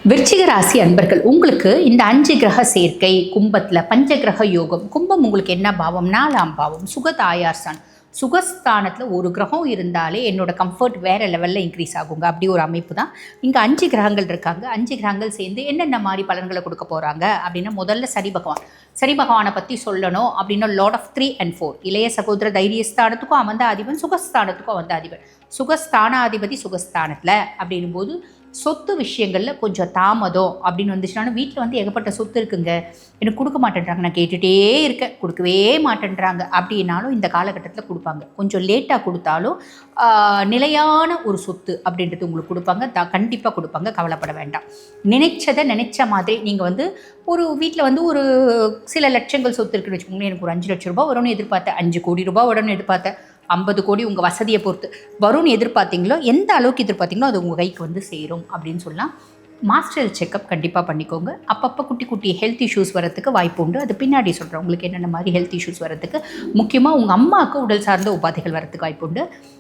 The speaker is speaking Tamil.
விருச்சிக ராசி அன்பர்கள், உங்களுக்கு இந்த 5 கிரக சேர்க்கை கும்பத்தில் பஞ்சகிரக யோகம். கும்பம் உங்களுக்கு என்ன பாவம்? 4ஆம் பாவம், சுகதாயார்ஸ்தான். சுகஸ்தானத்தில் ஒரு கிரகம் இருந்தாலே என்னோட கம்ஃபர்ட் வேறு லெவலில் இன்க்ரீஸ் ஆகுங்க. அப்படி ஒரு அமைப்பு தான். இங்கே 5 கிரகங்கள் இருக்காங்க. 5 கிரகங்கள் சேர்ந்து என்னென்ன மாதிரி பலன்களை கொடுக்க போகிறாங்க அப்படின்னா, முதல்ல சனி பகவான். சனி பகவானை பற்றி சொல்லணும் அப்படின்னா, லார்ட் ஆஃப் 3 and 4, இளைய சகோதர தைரியஸ்தானத்துக்கும் அவன் தான் அதிபன், சுகஸ்தானத்துக்கும் அவன் தான் அதிபன். சுகஸ்தானாதிபதி சுகஸ்தானத்தில் அப்படின்னும் போது சொத்து விஷயங்களில் கொஞ்சம் தாமதம் அப்படின்னு வந்துச்சுன்னா, வீட்டில் வந்து ஏகப்பட்ட சொத்து இருக்குங்க, எனக்கு கொடுக்க மாட்டேன்றாங்க, நான் கேட்டுகிட்டே இருக்கேன், கொடுக்கவே மாட்டேன்றாங்க அப்படின்னாலும் இந்த காலகட்டத்தில் கொடுப்பாங்க. கொஞ்சம் லேட்டாக கொடுத்தாலும் நிலையான ஒரு சொத்து அப்படின்றது உங்களுக்கு கொடுப்பாங்க. கண்டிப்பாக கொடுப்பாங்க, கவலைப்பட வேண்டாம். நினைச்ச மாதிரி நீங்கள் வந்து ஒரு வீட்டில் வந்து ஒரு சில லட்சங்கள் சொத்து இருக்குன்னு வச்சுக்கோங்களேன். எனக்கு ஒரு 5 லட்சம் ரூபாய் வரும்னு எதிர்பார்த்தேன், 5 கோடி ரூபாய் வரும்னு எதிர்பார்த்தேன், 50 கோடி உங்கள் வசதியை பொறுத்து வரும்னு எதிர்பார்த்தீங்களோ, எந்த அளவுக்கு எதிர்பார்த்தீங்களோ அது உங்கள் கைக்கு வந்து சேரும் அப்படின்னு சொல்லலாம். மாஸ்டர் செக்கப் கண்டிப்பாக பண்ணிக்கோங்க. அப்பப்போ குட்டி குட்டி ஹெல்த் இஷ்யூஸ் வரத்துக்கு வாய்ப்பு உண்டு. அது பின்னாடி சொல்கிறேன் உங்களுக்கு என்னென்ன மாதிரி ஹெல்த் இஷ்யூஸ் வரத்துக்கு. முக்கியமாக உங்கள் அம்மாவுக்கு உடல் சார்ந்த உபாதைகள் வரத்துக்கு வாய்ப்பு உண்டு.